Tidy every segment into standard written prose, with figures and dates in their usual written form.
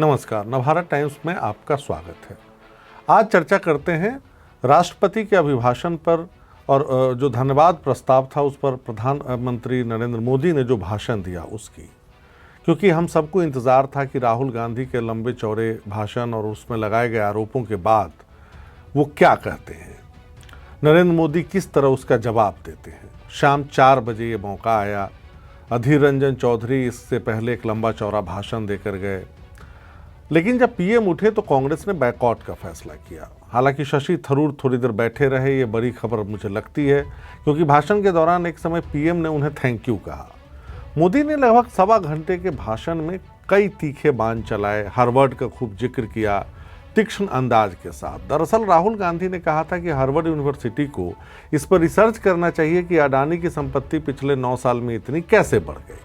नमस्कार, नवभारत टाइम्स में आपका स्वागत है। आज चर्चा करते हैं राष्ट्रपति के अभिभाषण पर और जो धन्यवाद प्रस्ताव था उस पर प्रधानमंत्री नरेंद्र मोदी ने जो भाषण दिया उसकी, क्योंकि हम सबको इंतज़ार था कि राहुल गांधी के लंबे चौड़े भाषण और उसमें लगाए गए आरोपों के बाद वो क्या कहते हैं, नरेंद्र मोदी किस तरह उसका जवाब देते हैं। शाम 4 बजे ये मौका आया। अधीर रंजन चौधरी इससे पहले एक लंबा चौड़ा भाषण देकर गए, लेकिन जब पीएम उठे तो कांग्रेस ने बैकआउट का फैसला किया। हालांकि शशि थरूर थोड़ी देर बैठे रहे, ये बड़ी खबर मुझे लगती है, क्योंकि भाषण के दौरान एक समय पीएम ने उन्हें थैंक यू कहा। मोदी ने लगभग 1.25 घंटे के भाषण में कई तीखे बाण चलाए, हार्वर्ड का खूब जिक्र किया तीक्ष्ण अंदाज के साथ। दरअसल राहुल गांधी ने कहा था कि हार्वर्ड यूनिवर्सिटी को इस पर रिसर्च करना चाहिए कि अडानी की संपत्ति पिछले 9 साल में इतनी कैसे बढ़ गई।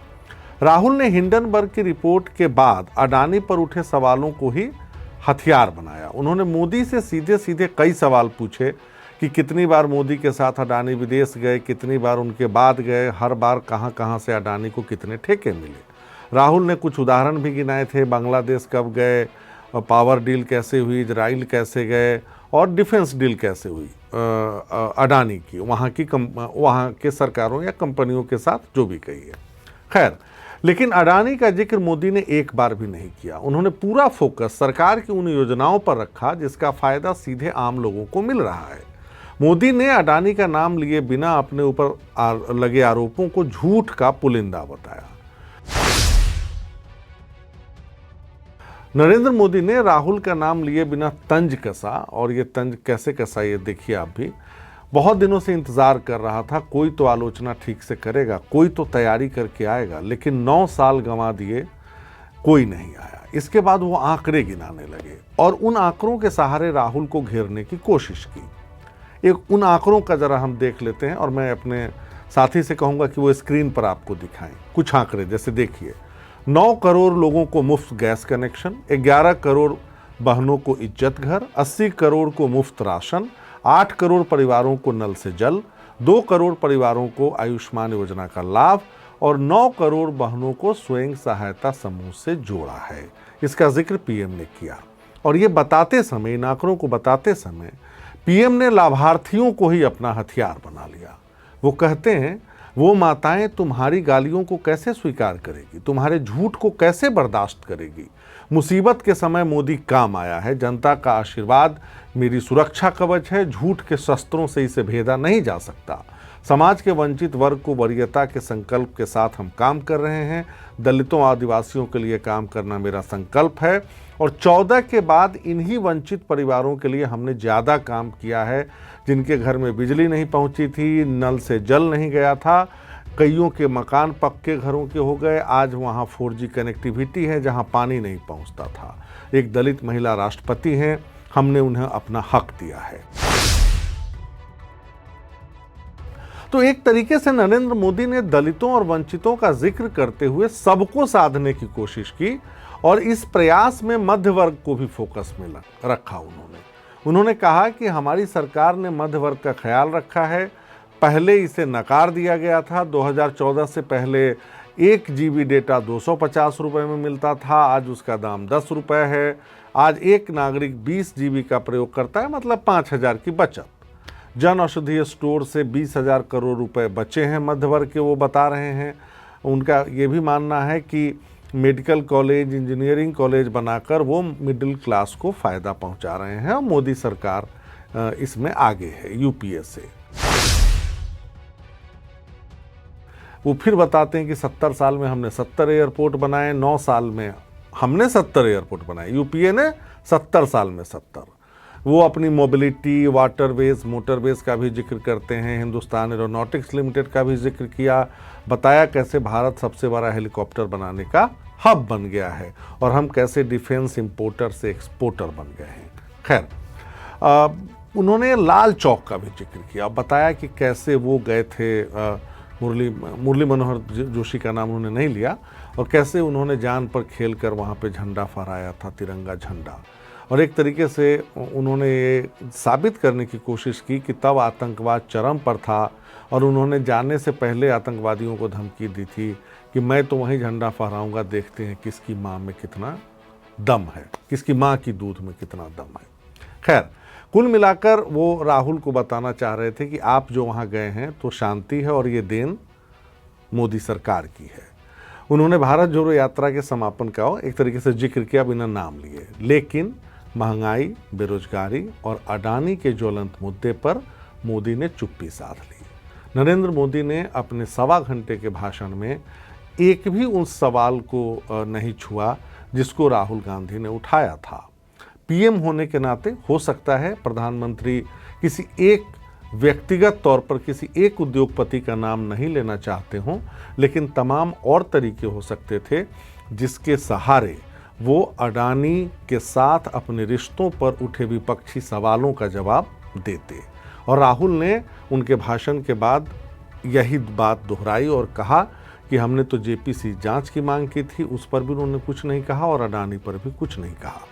राहुल ने हिंडनबर्ग की रिपोर्ट के बाद अडानी पर उठे सवालों को ही हथियार बनाया। उन्होंने मोदी से सीधे सीधे कई सवाल पूछे कि कितनी बार मोदी के साथ अडानी विदेश गए, कितनी बार उनके बाद गए, हर बार कहां कहां से अडानी को कितने ठेके मिले। राहुल ने कुछ उदाहरण भी गिनाए थे, बांग्लादेश कब गए, पावर डील कैसे हुई, इजराइल कैसे गए और डिफेंस डील कैसे हुई अडानी की, वहाँ के सरकारों या कंपनियों के साथ जो भी कही है। खैर, लेकिन अडानी का जिक्र मोदी ने एक बार भी नहीं किया। उन्होंने पूरा फोकस सरकार की उन योजनाओं पर रखा जिसका फायदा सीधे आम लोगों को मिल रहा है। मोदी ने अडानी का नाम लिए बिना अपने ऊपर लगे आरोपों को झूठ का पुलिंदा बताया। नरेंद्र मोदी ने राहुल का नाम लिए बिना तंज कसा, और ये तंज कैसे कसा ये देखिए आप भी। बहुत दिनों से इंतजार कर रहा था, कोई तो आलोचना ठीक से करेगा, कोई तो तैयारी करके आएगा, लेकिन 9 साल गंवा दिए, कोई नहीं आया। इसके बाद वो आंकड़े गिनाने लगे और उन आंकड़ों के सहारे राहुल को घेरने की कोशिश की। एक उन आंकड़ों का जरा हम देख लेते हैं और मैं अपने साथी से कहूंगा कि वो स्क्रीन पर आपको दिखाएं कुछ आंकड़े। जैसे देखिए, 9 करोड़ लोगों को मुफ्त गैस कनेक्शन, 11 करोड़ बहनों को इज्जत घर, 80 करोड़ को मुफ्त राशन, 8 करोड़ परिवारों को नल से जल, 2 करोड़ परिवारों को आयुष्मान योजना का लाभ और 9 करोड़ बहनों को स्वयं सहायता समूह से जोड़ा है। इसका जिक्र पीएम ने किया और ये बताते समय, इन आंकड़ों को बताते समय पीएम ने लाभार्थियों को ही अपना हथियार बना लिया। वो कहते हैं, वो माताएं तुम्हारी गालियों को कैसे स्वीकार करेगी, तुम्हारे झूठ को कैसे बर्दाश्त करेगी। मुसीबत के समय मोदी काम आया है, जनता का आशीर्वाद मेरी सुरक्षा कवच है, झूठ के शस्त्रों से इसे भेदा नहीं जा सकता। समाज के वंचित वर्ग को वरीयता के संकल्प के साथ हम काम कर रहे हैं। दलितों आदिवासियों के लिए काम करना मेरा संकल्प है और 14 के बाद इन्हीं वंचित परिवारों के लिए हमने ज़्यादा काम किया है, जिनके घर में बिजली नहीं पहुंची थी, नल से जल नहीं गया था, कईयों के मकान पक्के घरों के हो गए, आज वहाँ 4G कनेक्टिविटी है जहाँ पानी नहीं पहुँचता था। एक दलित महिला राष्ट्रपति हैं, हमने उन्हें अपना हक दिया है। तो एक तरीके से नरेंद्र मोदी ने दलितों और वंचितों का जिक्र करते हुए सबको साधने की कोशिश की और इस प्रयास में मध्य वर्ग को भी फोकस में रखा। उन्होंने कहा कि हमारी सरकार ने मध्य वर्ग का ख्याल रखा है। पहले इसे नकार दिया गया था। 2014 से पहले 1 GB डेटा 250 रुपये में मिलता था, आज उसका दाम 10 रुपये है। आज एक नागरिक 20 GB का प्रयोग करता है, मतलब 5000 की बचत। जन औषधीय स्टोर से 20,000 करोड़ रुपए बचे हैं मध्य वर्ग के, वो बता रहे हैं। उनका ये भी मानना है कि मेडिकल कॉलेज, इंजीनियरिंग कॉलेज बनाकर वो मिडिल क्लास को फ़ायदा पहुंचा रहे हैं और मोदी सरकार इसमें आगे है यूपीए से। वो फिर बताते हैं कि 70 साल में हमने 70 एयरपोर्ट बनाए, 9 साल में हमने 70 एयरपोर्ट बनाए, यूपीए ने 70 साल में 70। वो अपनी मोबिलिटी, वाटरवेज, मोटरवेज का भी जिक्र करते हैं। हिंदुस्तान एरोनॉटिक्स लिमिटेड का भी जिक्र किया, बताया कैसे भारत सबसे बड़ा हेलीकॉप्टर बनाने का हब बन गया है और हम कैसे डिफेंस इंपोर्टर से एक्सपोर्टर बन गए हैं। खैर, उन्होंने लाल चौक का भी जिक्र किया, बताया कि कैसे वो गए थे, मुरली मनोहर जोशी का नाम उन्होंने नहीं लिया, और कैसे उन्होंने जान पर खेल कर वहाँ पे झंडा फहराया था, तिरंगा झंडा। और एक तरीके से उन्होंने ये साबित करने की कोशिश की कि तब आतंकवाद चरम पर था और उन्होंने जाने से पहले आतंकवादियों को धमकी दी थी कि मैं तो वहीं झंडा फहराऊंगा, देखते हैं किसकी माँ में कितना दम है, किसकी माँ की दूध में कितना दम है। खैर, कुल मिलाकर वो राहुल को बताना चाह रहे थे कि आप जो वहाँ गए हैं तो शांति है और ये देन मोदी सरकार की है। उन्होंने भारत जोड़ो यात्रा के समापन का एक तरीके से जिक्र किया बिना नाम लिए, लेकिन महंगाई, बेरोजगारी और अडानी के ज्वलंत मुद्दे पर मोदी ने चुप्पी साध ली। नरेंद्र मोदी ने अपने 1.25 घंटे के भाषण में एक भी उस सवाल को नहीं छुआ जिसको राहुल गांधी ने उठाया था। पीएम होने के नाते हो सकता है प्रधानमंत्री किसी एक व्यक्तिगत तौर पर किसी एक उद्योगपति का नाम नहीं लेना चाहते हों, लेकिन तमाम और तरीके हो सकते थे जिसके सहारे वो अडानी के साथ अपने रिश्तों पर उठे विपक्षी सवालों का जवाब देते। और राहुल ने उनके भाषण के बाद यही बात दोहराई और कहा कि हमने तो जेपीसी जांच की मांग की थी, उस पर भी उन्होंने कुछ नहीं कहा और अडानी पर भी कुछ नहीं कहा।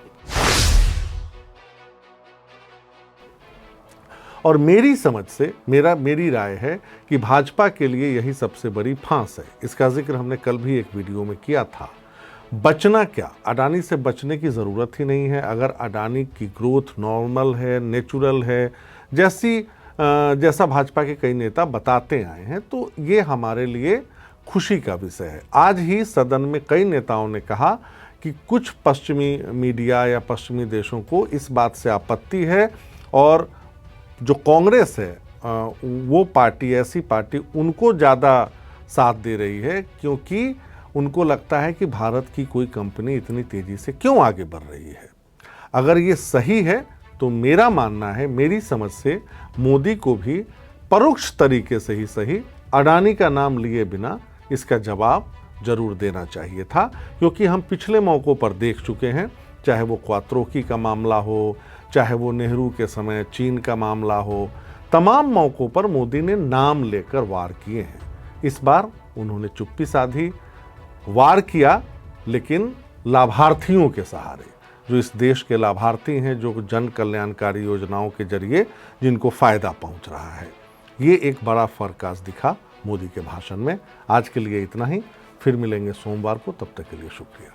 और मेरी समझ से मेरी राय है कि भाजपा के लिए यही सबसे बड़ी फांस है। इसका जिक्र हमने कल भी एक वीडियो में किया था। बचना क्या, अडानी से बचने की ज़रूरत ही नहीं है। अगर अडानी की ग्रोथ नॉर्मल है, नेचुरल है, जैसा भाजपा के कई नेता बताते आए हैं, तो ये हमारे लिए खुशी का विषय है। आज ही सदन में कई नेताओं ने कहा कि कुछ पश्चिमी मीडिया या पश्चिमी देशों को इस बात से आपत्ति है और जो कांग्रेस है वो पार्टी, ऐसी पार्टी उनको ज़्यादा साथ दे रही है क्योंकि उनको लगता है कि भारत की कोई कंपनी इतनी तेज़ी से क्यों आगे बढ़ रही है। अगर ये सही है तो मेरा मानना है, मेरी समझ से मोदी को भी परोक्ष तरीके से ही सही अडानी का नाम लिए बिना इसका जवाब जरूर देना चाहिए था, क्योंकि हम पिछले मौक़ों पर देख चुके हैं, चाहे वो क्वात्रोकी का मामला हो, चाहे वो नेहरू के समय चीन का मामला हो, तमाम मौक़ों पर मोदी ने नाम लेकर वार किए हैं। इस बार उन्होंने चुप्पी साधी, वार किया, लेकिन लाभार्थियों के सहारे, जो इस देश के लाभार्थी हैं, जो जन कल्याणकारी योजनाओं के जरिए जिनको फ़ायदा पहुंच रहा है। ये एक बड़ा फ़र्क आज दिखा मोदी के भाषण में। आज के लिए इतना ही, फिर मिलेंगे सोमवार को, तब तक के लिए शुक्रिया।